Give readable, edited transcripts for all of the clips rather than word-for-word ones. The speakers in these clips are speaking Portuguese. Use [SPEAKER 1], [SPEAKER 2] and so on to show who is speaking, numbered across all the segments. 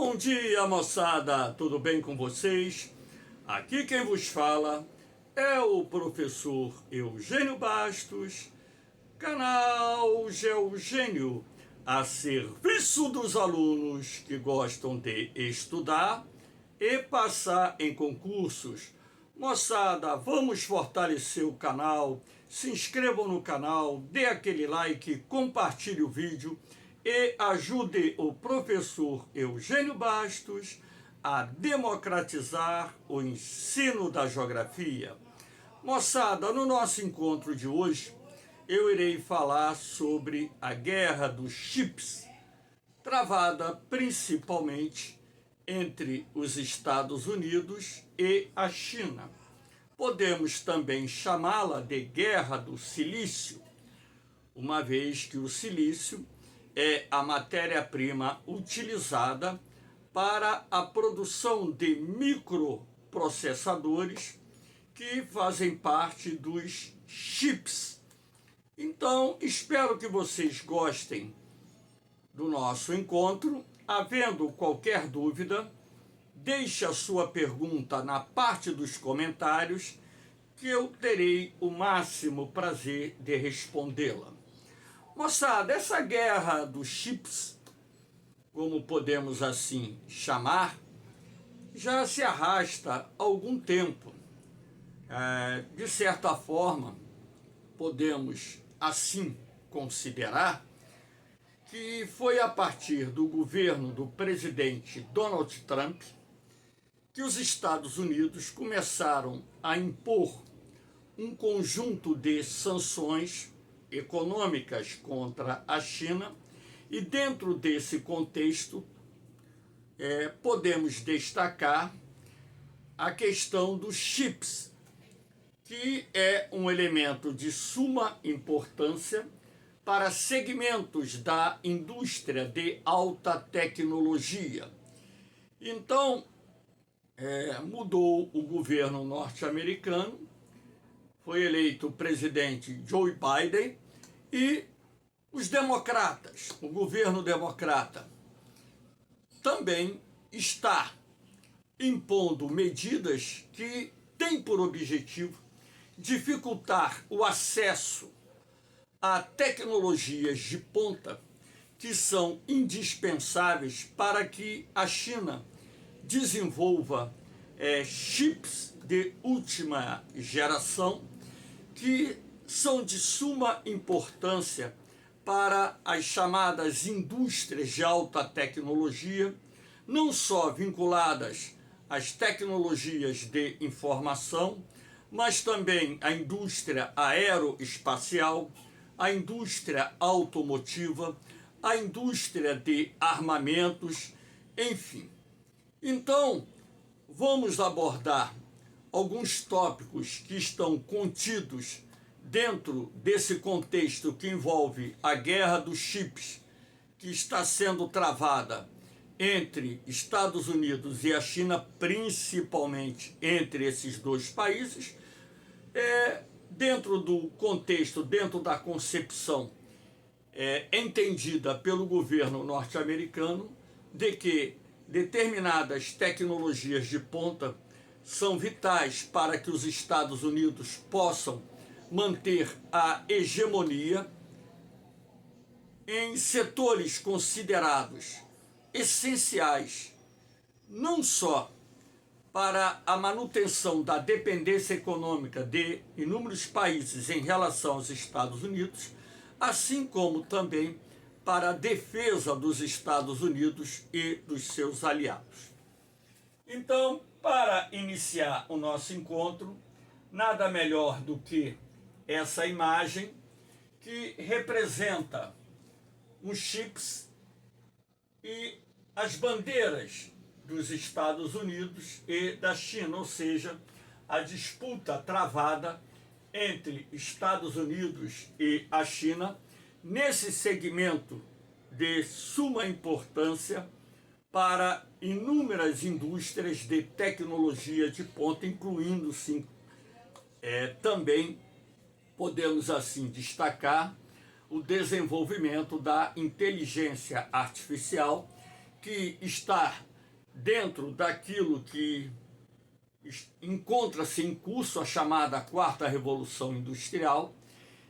[SPEAKER 1] Bom dia, moçada! Tudo bem com vocês? Aqui quem vos fala é o professor Eugênio Bastos, canal Geugênio, a serviço dos alunos que gostam de estudar e passar em concursos. Moçada, vamos fortalecer o canal, se inscrevam no canal, dê aquele like, compartilhe o vídeo e ajude o professor Eugênio Bastos a democratizar o ensino da geografia. Moçada, no nosso encontro de hoje, eu irei falar sobre a guerra dos chips, travada principalmente entre os Estados Unidos e a China. Podemos também chamá-la de guerra do silício, uma vez que o silício é a matéria-prima utilizada para a produção de microprocessadores que fazem parte dos chips. Então, espero que vocês gostem do nosso encontro. Havendo qualquer dúvida, deixe a sua pergunta na parte dos comentários, que eu terei o máximo prazer de respondê-la. Moçada, essa guerra dos chips, como podemos assim chamar, já se arrasta há algum tempo. De certa forma, podemos assim considerar que foi a partir do governo do presidente Donald Trump que os Estados Unidos começaram a impor um conjunto de sanções econômicas contra a China, e dentro desse contexto podemos destacar a questão dos chips, que é um elemento de suma importância para segmentos da indústria de alta tecnologia. Então, mudou o governo norte-americano, foi eleito o presidente Joe Biden, e os democratas, o governo democrata, também está impondo medidas que têm por objetivo dificultar o acesso a tecnologias de ponta que são indispensáveis para que a China desenvolva chips de última geração que são de suma importância para as chamadas indústrias de alta tecnologia, não só vinculadas às tecnologias de informação, mas também à indústria aeroespacial, à indústria automotiva, à indústria de armamentos, enfim. Então, vamos abordar alguns tópicos que estão contidos dentro desse contexto que envolve a guerra dos chips, que está sendo travada entre Estados Unidos e a China, principalmente entre esses dois países, dentro do contexto, dentro da concepção entendida pelo governo norte-americano de que determinadas tecnologias de ponta são vitais para que os Estados Unidos possam manter a hegemonia em setores considerados essenciais, não só para a manutenção da dependência econômica de inúmeros países em relação aos Estados Unidos, assim como também para a defesa dos Estados Unidos e dos seus aliados. Então, para iniciar o nosso encontro, nada melhor do que essa imagem que representa os chips e as bandeiras dos Estados Unidos e da China, ou seja, a disputa travada entre Estados Unidos e a China nesse segmento de suma importância para inúmeras indústrias de tecnologia de ponta, incluindo sim, também podemos assim destacar o desenvolvimento da inteligência artificial, que está dentro daquilo que encontra-se em curso a chamada quarta revolução industrial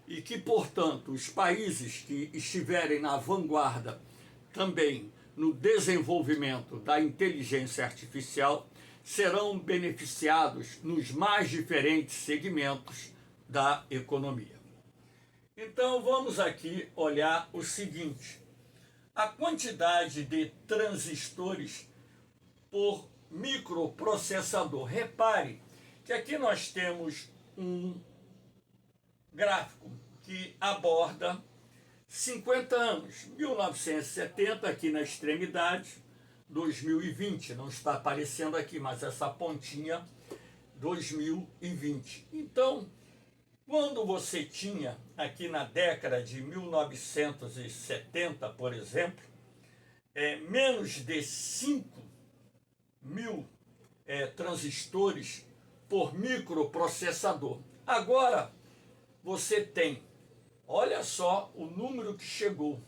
[SPEAKER 1] e que, portanto, os países que estiverem na vanguarda também no desenvolvimento da inteligência artificial serão beneficiados nos mais diferentes segmentos da economia. Então vamos aqui olhar o seguinte: a quantidade de transistores por microprocessador. Repare que aqui nós temos um gráfico que aborda 50 anos, 1970 aqui na extremidade, 2020, não está aparecendo aqui, mas essa pontinha 2020. Então, quando você tinha aqui na década de 1970, por exemplo, menos de 5 mil transistores por microprocessador. Agora você tem, olha só o número que chegou,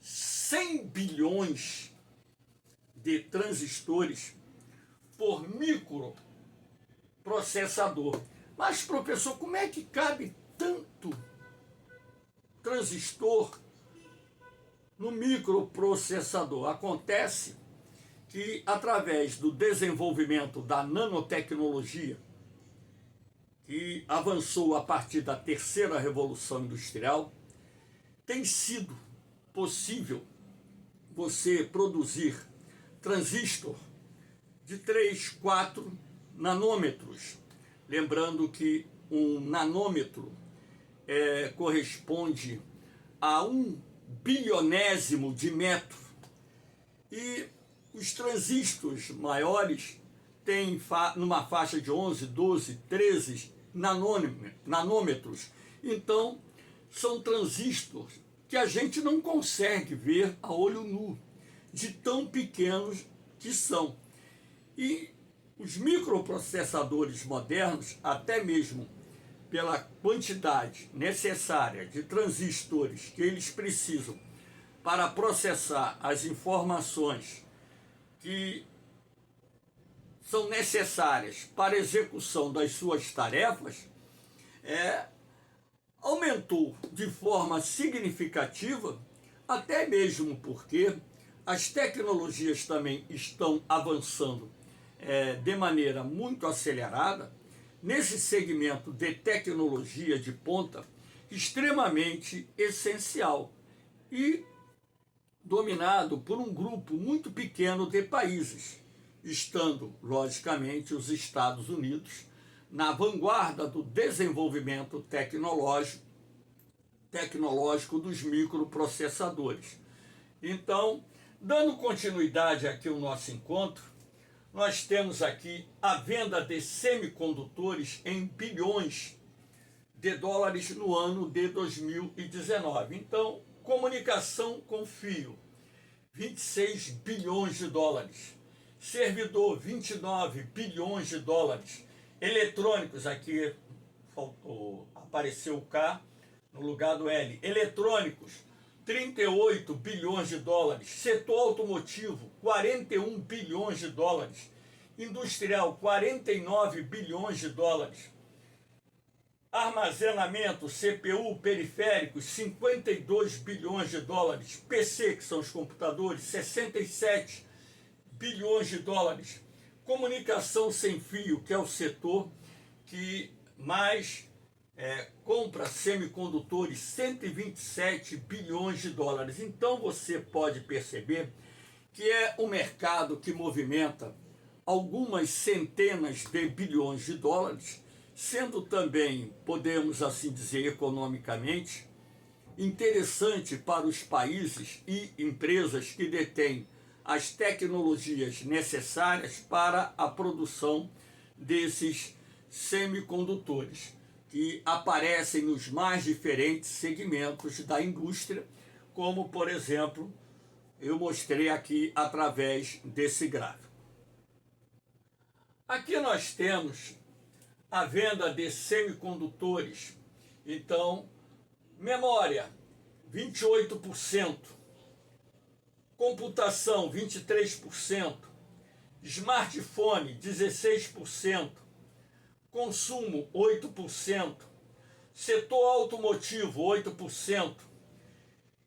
[SPEAKER 1] 100 bilhões de transistores por microprocessador. Mas, professor, como é que cabe tanto transistor no microprocessador? Acontece que, através do desenvolvimento da nanotecnologia, que avançou a partir da terceira revolução industrial, tem sido possível você produzir transistor de 3, 4 nanômetros. Lembrando que um nanômetro corresponde a 1 bilionésimo de metro. E os transistores maiores têm numa faixa de 11, 12, 13 nanômetros. Então, são transistores que a gente não consegue ver a olho nu, de tão pequenos que são. E os microprocessadores modernos, até mesmo pela quantidade necessária de transistores que eles precisam para processar as informações que são necessárias para a execução das suas tarefas, aumentou de forma significativa, até mesmo porque as tecnologias também estão avançando de maneira muito acelerada nesse segmento de tecnologia de ponta, extremamente essencial e dominado por um grupo muito pequeno de países, estando, logicamente, os Estados Unidos na vanguarda do desenvolvimento tecnológico dos microprocessadores. Então, dando continuidade aqui ao nosso encontro, nós temos aqui a venda de semicondutores em bilhões de dólares no ano de 2019. Então, comunicação com fio, 26 bilhões de dólares. Servidor, 29 bilhões de dólares. Eletrônicos, aqui apareceu o K no lugar do L. Eletrônicos, 38 bilhões de dólares. Setor automotivo, 41 bilhões de dólares. Industrial, 49 bilhões de dólares. Armazenamento, CPU, periféricos, 52 bilhões de dólares. PC, que são os computadores, 67 bilhões de dólares. Comunicação sem fio, que é o setor que mais compra semicondutores, 127 bilhões de dólares. Então você pode perceber que é um mercado que movimenta algumas centenas de bilhões de dólares, sendo também, podemos assim dizer, economicamente interessante para os países e empresas que detêm as tecnologias necessárias para a produção desses semicondutores, que aparecem nos mais diferentes segmentos da indústria, como, por exemplo, eu mostrei aqui através desse gráfico. Aqui nós temos a venda de semicondutores. Então, memória, 28%, computação, 23%, Smartphone, 16%. Consumo, 8%. Setor automotivo, 8%.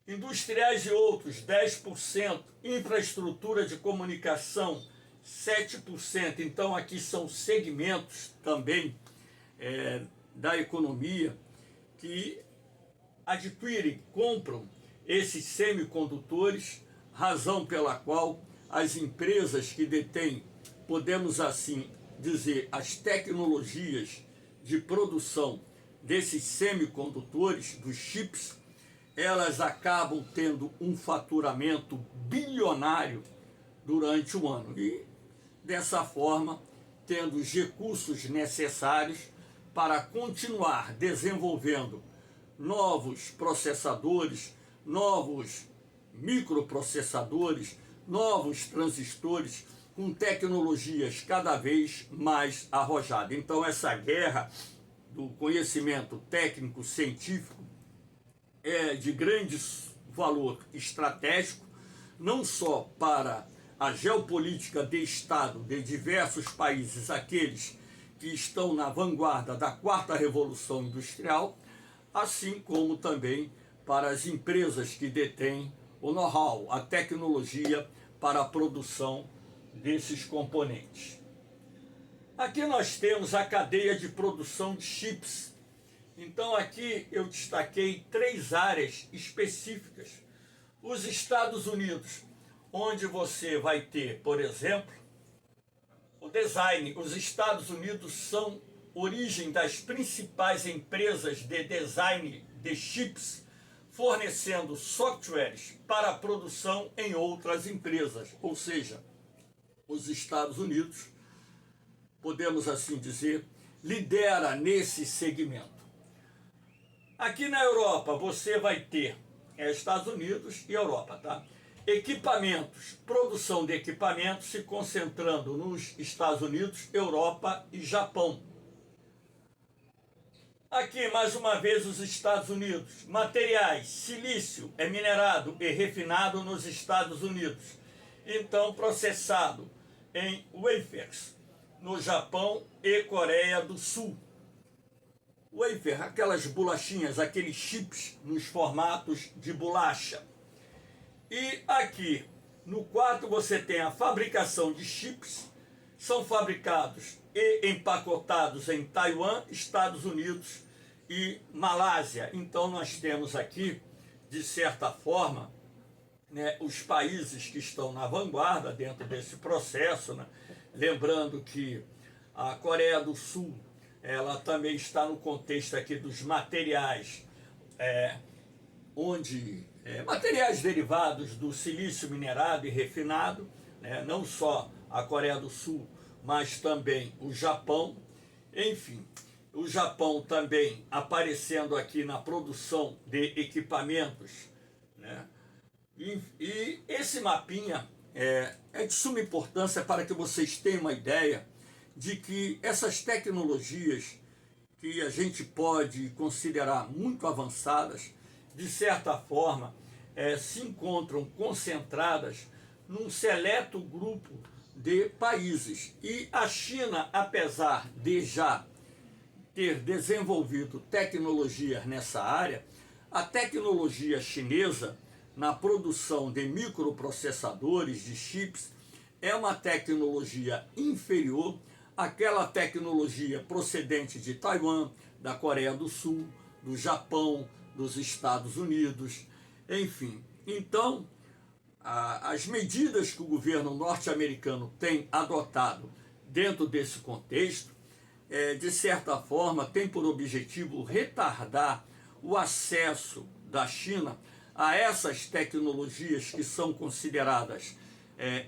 [SPEAKER 1] Industriais e outros, 10%. Infraestrutura de comunicação, 7%. Então, aqui são segmentos também da economia que adquirem, compram esses semicondutores, razão pela qual as empresas que detêm, podemos assim dizer, as tecnologias de produção desses semicondutores, dos chips, elas acabam tendo um faturamento bilionário durante o ano e, dessa forma, tendo os recursos necessários para continuar desenvolvendo novos processadores, novos microprocessadores, novos transistores com tecnologias cada vez mais arrojadas. Então, essa guerra do conhecimento técnico-científico é de grande valor estratégico, não só para a geopolítica de Estado de diversos países, aqueles que estão na vanguarda da quarta revolução industrial, assim como também para as empresas que detêm o know-how, a tecnologia para a produção desses componentes. Aqui nós temos a cadeia de produção de chips. Então aqui eu destaquei 3 áreas específicas. Os Estados Unidos, onde você vai ter, por exemplo, o design. Os Estados Unidos são origem das principais empresas de design de chips, fornecendo softwares para a produção em outras empresas. Ou seja, os Estados Unidos, podemos assim dizer, lidera nesse segmento. Aqui na Europa você vai ter Estados Unidos e Europa, tá? Equipamentos, produção de equipamentos se concentrando nos Estados Unidos, Europa e Japão. Aqui, mais uma vez, os Estados Unidos. Materiais, silício é minerado e refinado nos Estados Unidos. Então, processado em wafers no Japão e Coreia do Sul. Wafer, aquelas bolachinhas, aqueles chips nos formatos de bolacha. E aqui, no quarto, você tem a fabricação de chips, são fabricados e empacotados em Taiwan, Estados Unidos e Malásia. Então nós temos aqui, de certa forma, né, os países que estão na vanguarda dentro desse processo, né? Lembrando que a Coreia do Sul, ela também está no contexto aqui dos materiais, materiais derivados do silício minerado e refinado, né? Não só a Coreia do Sul, mas também o Japão. Enfim, o Japão também aparecendo aqui na produção de equipamentos, né? E esse mapinha é de suma importância para que vocês tenham uma ideia de que essas tecnologias que a gente pode considerar muito avançadas, de certa forma, se encontram concentradas num seleto grupo de países. E a China, apesar de já ter desenvolvido tecnologias nessa área, a tecnologia chinesa na produção de microprocessadores, de chips, é uma tecnologia inferior àquela tecnologia procedente de Taiwan, da Coreia do Sul, do Japão, dos Estados Unidos, enfim. Então, as medidas que o governo norte-americano tem adotado dentro desse contexto, de certa forma, tem por objetivo retardar o acesso da China a essas tecnologias que são consideradas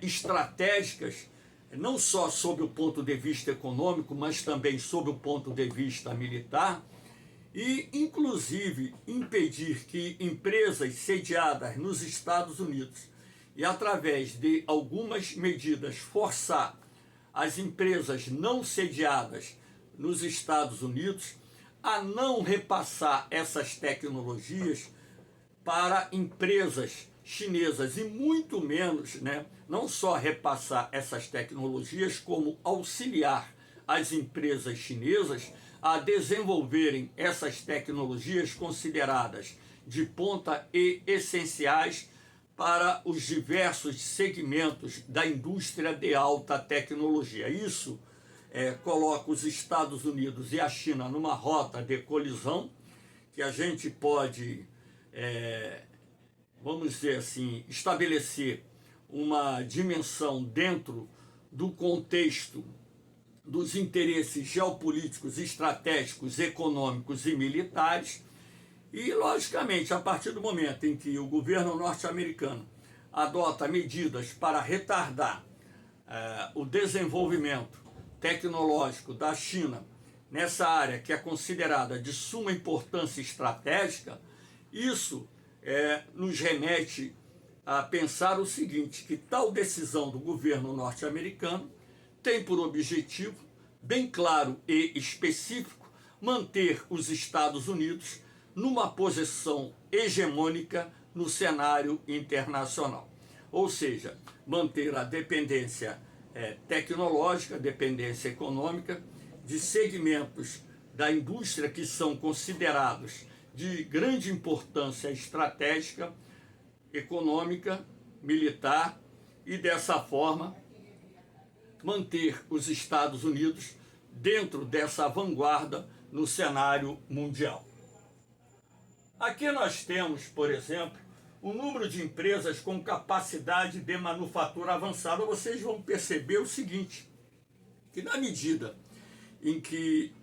[SPEAKER 1] estratégicas, não só sob o ponto de vista econômico, mas também sob o ponto de vista militar, e inclusive impedir que empresas sediadas nos Estados Unidos e através de algumas medidas forçar as empresas não sediadas nos Estados Unidos a não repassar essas tecnologias para empresas chinesas e muito menos, né, não só repassar essas tecnologias, como auxiliar as empresas chinesas a desenvolverem essas tecnologias consideradas de ponta e essenciais para os diversos segmentos da indústria de alta tecnologia. Isso coloca os Estados Unidos e a China numa rota de colisão, que a gente pode, vamos dizer assim, estabelecer uma dimensão dentro do contexto dos interesses geopolíticos, estratégicos, econômicos e militares. E, logicamente, a partir do momento em que o governo norte-americano adota medidas para retardar o desenvolvimento tecnológico da China nessa área que é considerada de suma importância estratégica, isso nos remete a pensar o seguinte, que tal decisão do governo norte-americano tem por objetivo, bem claro e específico, manter os Estados Unidos numa posição hegemônica no cenário internacional. Ou seja, manter a dependência tecnológica, dependência econômica de segmentos da indústria que são considerados de grande importância estratégica, econômica, militar, e dessa forma manter os Estados Unidos dentro dessa vanguarda no cenário mundial. Aqui nós temos, por exemplo, o número de empresas com capacidade de manufatura avançada. Vocês vão perceber o seguinte, que na medida em que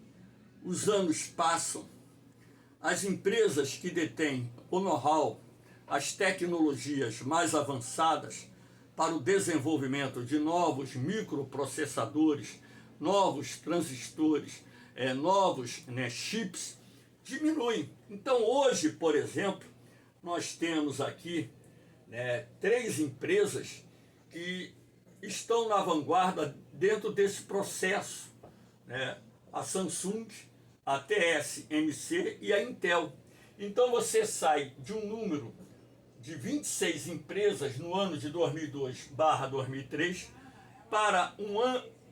[SPEAKER 1] os anos passam, as empresas que detêm o know-how, as tecnologias mais avançadas para o desenvolvimento de novos microprocessadores, novos transistores, novos chips, diminuem. Então hoje, por exemplo, nós temos aqui 3 empresas que estão na vanguarda dentro desse processo, a Samsung, a TSMC e a Intel. Então você sai de um número de 26 empresas no ano de 2002/2003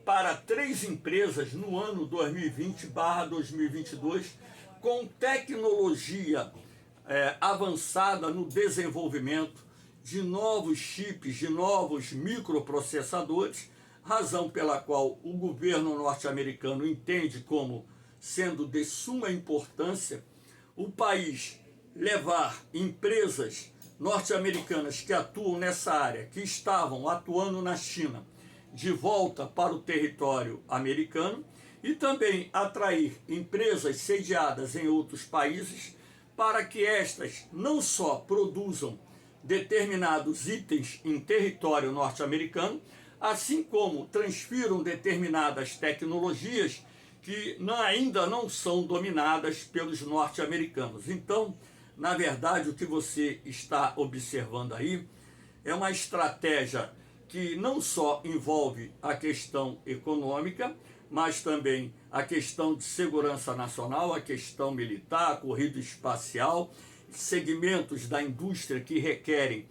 [SPEAKER 1] para 3 empresas no ano 2020/2022 com tecnologia avançada no desenvolvimento de novos chips, de novos microprocessadores, razão pela qual o governo norte-americano entende como sendo de suma importância o país levar empresas norte-americanas que atuam nessa área, que estavam atuando na China, de volta para o território americano, e também atrair empresas sediadas em outros países para que estas não só produzam determinados itens em território norte-americano, assim como transfiram determinadas tecnologias que ainda não são dominadas pelos norte-americanos. Então, na verdade, o que você está observando aí é uma estratégia que não só envolve a questão econômica, mas também a questão de segurança nacional, a questão militar, a corrida espacial, segmentos da indústria que requerem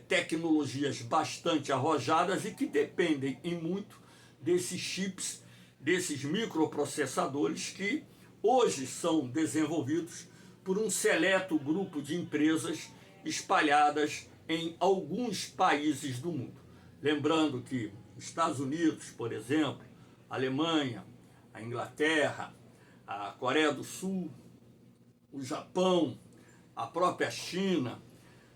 [SPEAKER 1] tecnologias bastante arrojadas e que dependem em muito desses chips, desses microprocessadores que hoje são desenvolvidos por um seleto grupo de empresas espalhadas em alguns países do mundo. Lembrando que Estados Unidos, por exemplo, a Alemanha, a Inglaterra, a Coreia do Sul, o Japão, a própria China,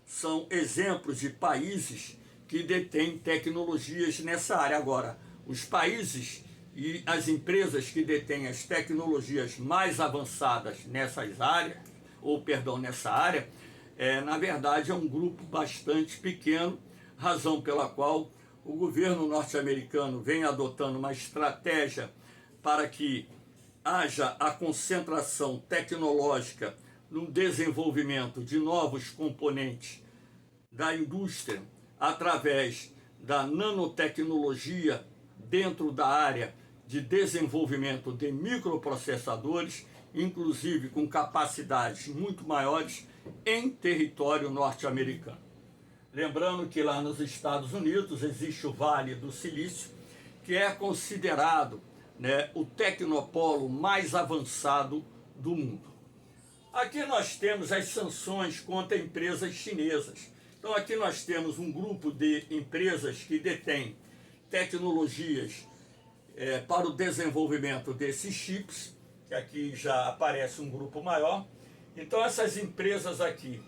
[SPEAKER 1] são exemplos de países que detêm tecnologias nessa área. Agora, os países e as empresas que detêm as tecnologias mais avançadas nessa área, na verdade é um grupo bastante pequeno, razão pela qual o governo norte-americano vem adotando uma estratégia para que haja a concentração tecnológica no desenvolvimento de novos componentes da indústria através da nanotecnologia dentro da área de desenvolvimento de microprocessadores, inclusive com capacidades muito maiores em território norte-americano. Lembrando que lá nos Estados Unidos existe o Vale do Silício, que é considerado, né, o tecnopolo mais avançado do mundo. Aqui nós temos as sanções contra empresas chinesas. Então aqui nós temos um grupo de empresas que detêm tecnologias para o desenvolvimento desses chips, que aqui já aparece um grupo maior. Então essas empresas aqui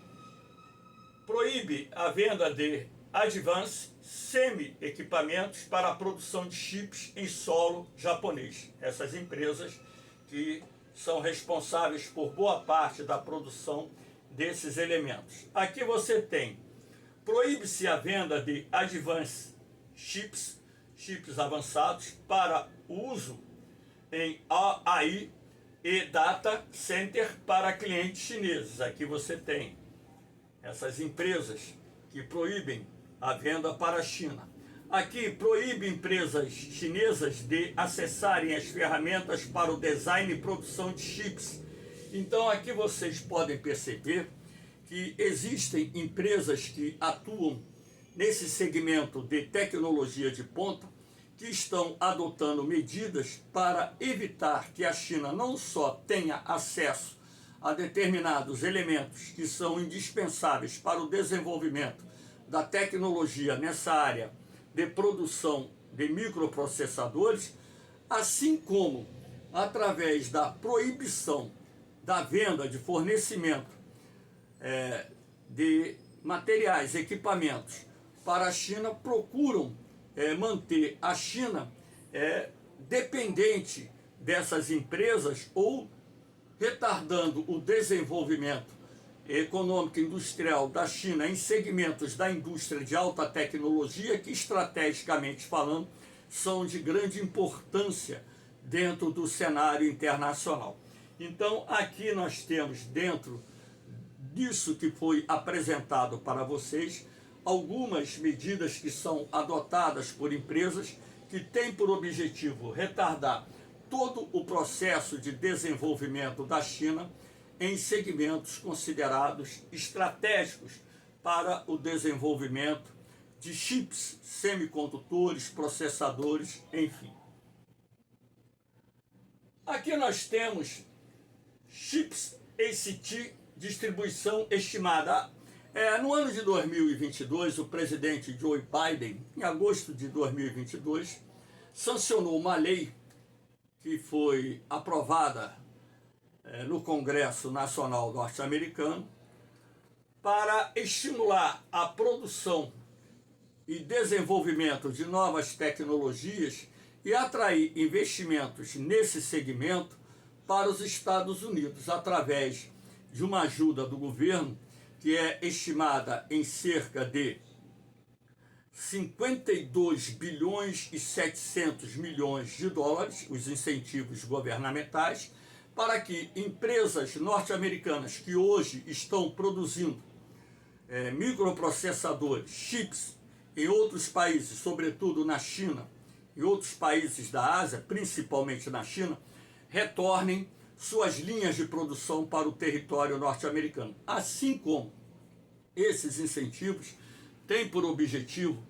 [SPEAKER 1] proíbe a venda de Advanced Semi-equipamentos para a produção de chips em solo japonês. Essas empresas que são responsáveis por boa parte da produção desses elementos. Aqui você tem, proíbe-se a venda de Advanced chips avançados para uso em AI e Data Center para clientes chineses. Aqui você tem essas empresas que proíbem a venda para a China. Aqui proíbe empresas chinesas de acessarem as ferramentas para o design e produção de chips. Então aqui vocês podem perceber que existem empresas que atuam nesse segmento de tecnologia de ponta, que estão adotando medidas para evitar que a China não só tenha acesso a determinados elementos que são indispensáveis para o desenvolvimento da tecnologia nessa área de produção de microprocessadores, assim como através da proibição da venda de fornecimento de materiais, equipamentos para a China, procuram manter a China dependente dessas empresas ou retardando o desenvolvimento econômico e industrial da China em segmentos da indústria de alta tecnologia que, estrategicamente falando, são de grande importância dentro do cenário internacional. Então, aqui nós temos, dentro disso que foi apresentado para vocês, algumas medidas que são adotadas por empresas que têm por objetivo retardar todo o processo de desenvolvimento da China em segmentos considerados estratégicos para o desenvolvimento de chips, semicondutores, processadores, enfim. Aqui nós temos chips ACT, distribuição estimada. No ano de 2022, o presidente Joe Biden, em agosto de 2022, sancionou uma lei que foi aprovada no Congresso Nacional Norte-Americano para estimular a produção e desenvolvimento de novas tecnologias e atrair investimentos nesse segmento para os Estados Unidos, através de uma ajuda do governo que é estimada em cerca de 52 bilhões e 700 milhões de dólares, os incentivos governamentais, para que empresas norte-americanas que hoje estão produzindo microprocessadores, chips, em outros países, sobretudo na China, e outros países da Ásia, principalmente na China, retornem suas linhas de produção para o território norte-americano. Assim como esses incentivos têm por objetivo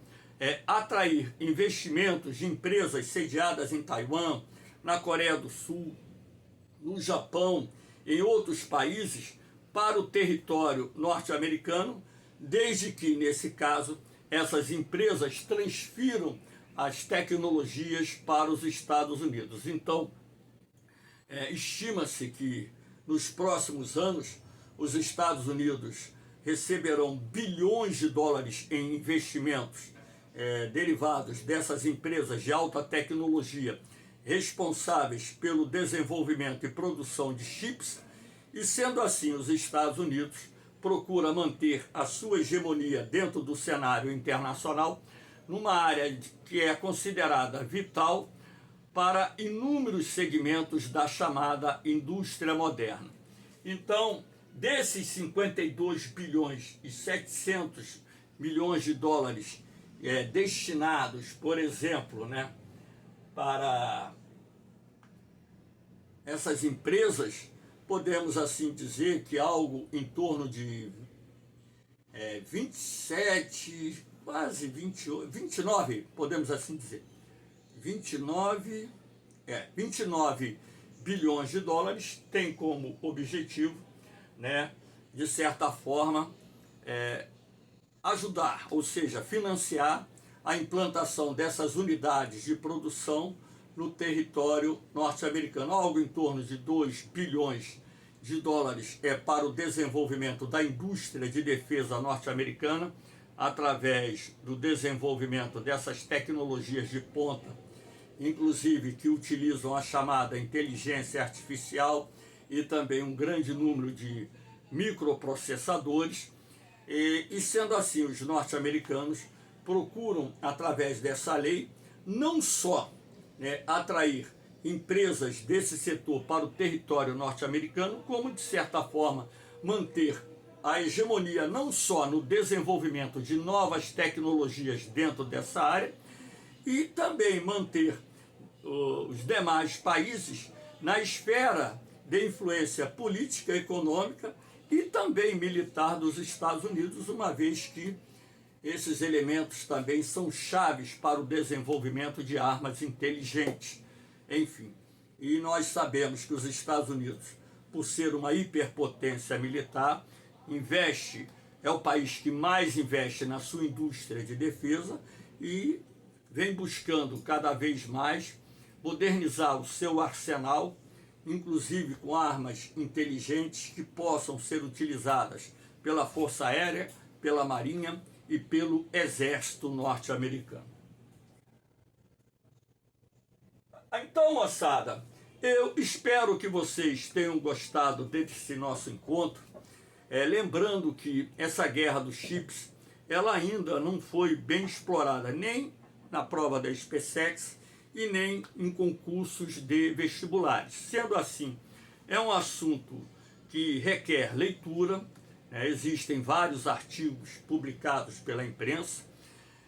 [SPEAKER 1] atrair investimentos de empresas sediadas em Taiwan, na Coreia do Sul, no Japão, em outros países, para o território norte-americano, desde que, nesse caso, essas empresas transfiram as tecnologias para os Estados Unidos. Então, estima-se que nos próximos anos os Estados Unidos receberão bilhões de dólares em investimentos derivados dessas empresas de alta tecnologia responsáveis pelo desenvolvimento e produção de chips, e sendo assim os Estados Unidos procura manter a sua hegemonia dentro do cenário internacional numa área que é considerada vital para inúmeros segmentos da chamada indústria moderna. Então, desses 52 bilhões e 700 milhões de dólares destinados, por exemplo, para essas empresas, podemos assim dizer que algo em torno de 27, quase 28, 29, podemos assim dizer. 29 bilhões de dólares tem como objetivo, né, de certa forma, ajudar, ou seja, financiar a implantação dessas unidades de produção no território norte-americano. Algo em torno de 2 bilhões de dólares para o desenvolvimento da indústria de defesa norte-americana, através do desenvolvimento dessas tecnologias de ponta, inclusive que utilizam a chamada inteligência artificial e também um grande número de microprocessadores. E sendo assim, os norte-americanos procuram, através dessa lei, não só atrair empresas desse setor para o território norte-americano, como, de certa forma, manter a hegemonia não só no desenvolvimento de novas tecnologias dentro dessa área, e também manter os demais países na esfera de influência política, econômica e também militar dos Estados Unidos, uma vez que esses elementos também são chaves para o desenvolvimento de armas inteligentes. Enfim, e nós sabemos que os Estados Unidos, por ser uma hiperpotência militar, é o país que mais investe na sua indústria de defesa e vem buscando cada vez mais modernizar o seu arsenal, inclusive com armas inteligentes que possam ser utilizadas pela Força Aérea, pela Marinha e pelo Exército norte-americano. Então, moçada, eu espero que vocês tenham gostado desse nosso encontro. Lembrando que essa guerra dos chips, ela ainda não foi bem explorada, nem na prova da SpaceX e nem em concursos de vestibulares. Sendo assim, é um assunto que requer leitura, existem vários artigos publicados pela imprensa,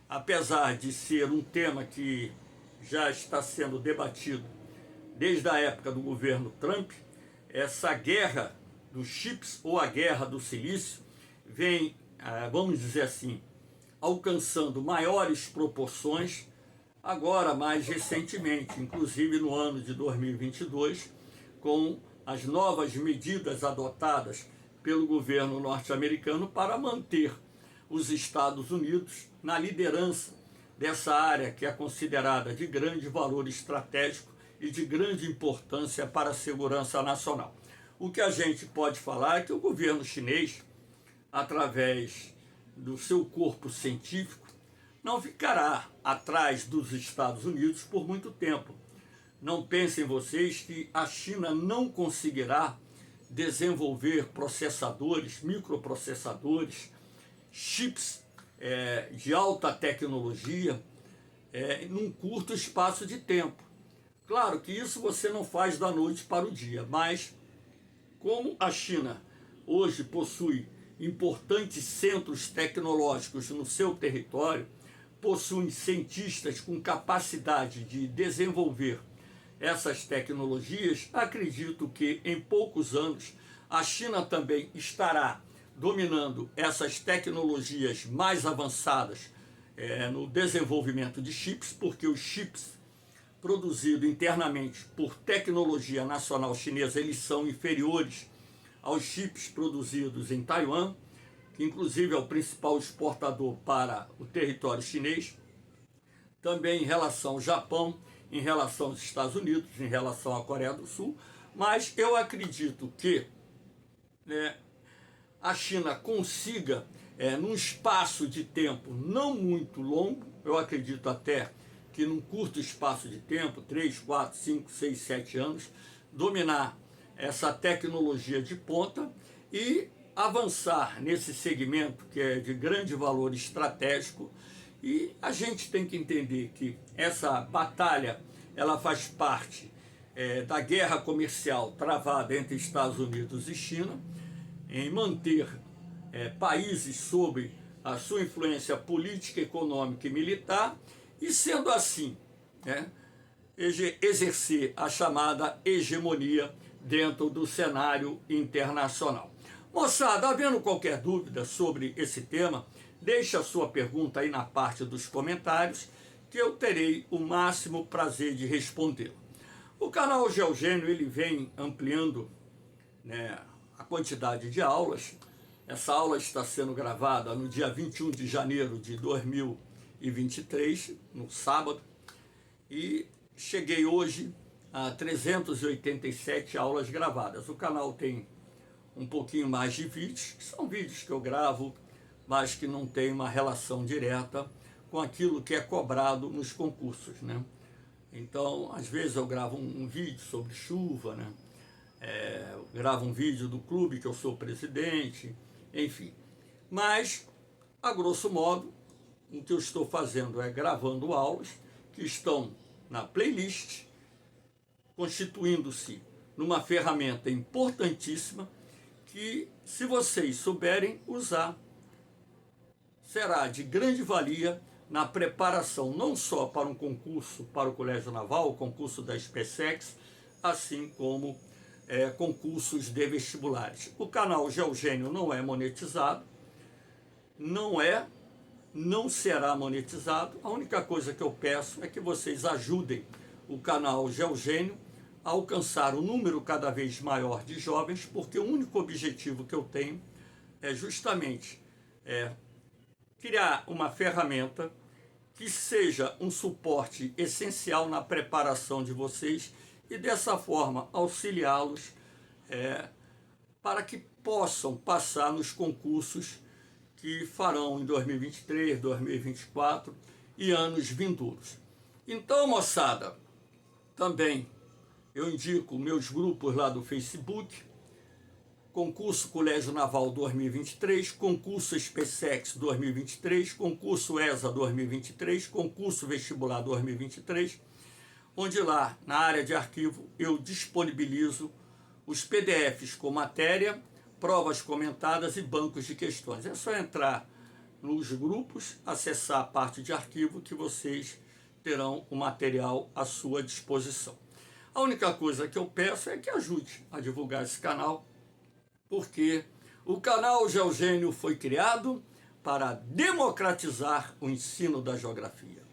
[SPEAKER 1] apesar de ser um tema que já está sendo debatido desde a época do governo Trump. Essa guerra dos chips ou a guerra do silício vem, vamos dizer assim, alcançando maiores proporções agora mais recentemente, inclusive no ano de 2022, com as novas medidas adotadas pelo governo norte-americano para manter os Estados Unidos na liderança dessa área que é considerada de grande valor estratégico e de grande importância para a segurança nacional. O que a gente pode falar é que o governo chinês, através do seu corpo científico, não ficará atrás dos Estados Unidos por muito tempo. Não pensem vocês que a China não conseguirá desenvolver processadores, microprocessadores, chips de alta tecnologia num curto espaço de tempo. Claro que isso você não faz da noite para o dia, mas como a China hoje possui importantes centros tecnológicos no seu território, possui cientistas com capacidade de desenvolver essas tecnologias, acredito que em poucos anos a China também estará dominando essas tecnologias mais avançadas no desenvolvimento de chips, porque os chips produzidos internamente por tecnologia nacional chinesa, eles são inferiores aos chips produzidos em Taiwan, que inclusive é o principal exportador para o território chinês, também em relação ao Japão, em relação aos Estados Unidos, em relação à Coreia do Sul, mas eu acredito que a China consiga, num espaço de tempo não muito longo, eu acredito até que num curto espaço de tempo, 3, 4, 5, 6, 7 anos, dominar essa tecnologia de ponta e avançar nesse segmento que é de grande valor estratégico. E a gente tem que entender que essa batalha, ela faz parte da guerra comercial travada entre Estados Unidos e China, em manter países sob a sua influência política, econômica e militar, e sendo assim, exercer a chamada hegemonia dentro do cenário internacional. Moçada, havendo qualquer dúvida sobre esse tema, deixe a sua pergunta aí na parte dos comentários, que eu terei o máximo prazer de respondê-la. O canal Geogênio, ele vem ampliando, né, a quantidade de aulas. Essa aula está sendo gravada no dia 21 de janeiro de 2023, no sábado, e cheguei hoje a 387 aulas gravadas. O canal tem um pouquinho mais de vídeos, que são vídeos que eu gravo, mas que não tem uma relação direta com aquilo que é cobrado nos concursos, né? Então, às vezes eu gravo um vídeo sobre chuva, né? Gravo um vídeo do clube que eu sou presidente, enfim. Mas, a grosso modo, o que eu estou fazendo é gravando aulas que estão na playlist, constituindo-se numa ferramenta importantíssima que, se vocês souberem usar, será de grande valia na preparação não só para um concurso para o Colégio Naval, o concurso da SpaceX, assim como concursos de vestibulares. O canal Geogênio não é monetizado, não será monetizado. A única coisa que eu peço é que vocês ajudem o canal Geogênio a alcançar um número cada vez maior de jovens, porque o único objetivo que eu tenho é justamente criar uma ferramenta que seja um suporte essencial na preparação de vocês e dessa forma auxiliá-los para que possam passar nos concursos que farão em 2023, 2024 e anos vindouros. Então, moçada, também eu indico meus grupos lá do Facebook, Concurso Colégio Naval 2023, Concurso SpaceX 2023, Concurso ESA 2023, Concurso Vestibular 2023, onde lá, na área de arquivo, eu disponibilizo os PDFs com matéria, provas comentadas e bancos de questões. É só entrar nos grupos, acessar a parte de arquivo que vocês terão o material à sua disposição. A única coisa que eu peço é que ajude a divulgar esse canal, porque o canal Geogênio foi criado para democratizar o ensino da geografia.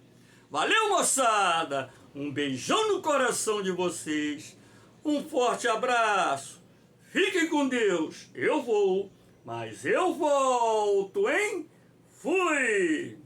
[SPEAKER 1] Valeu, moçada! Um beijão no coração de vocês, um forte abraço, fiquem com Deus, eu vou, mas eu volto, hein? Fui!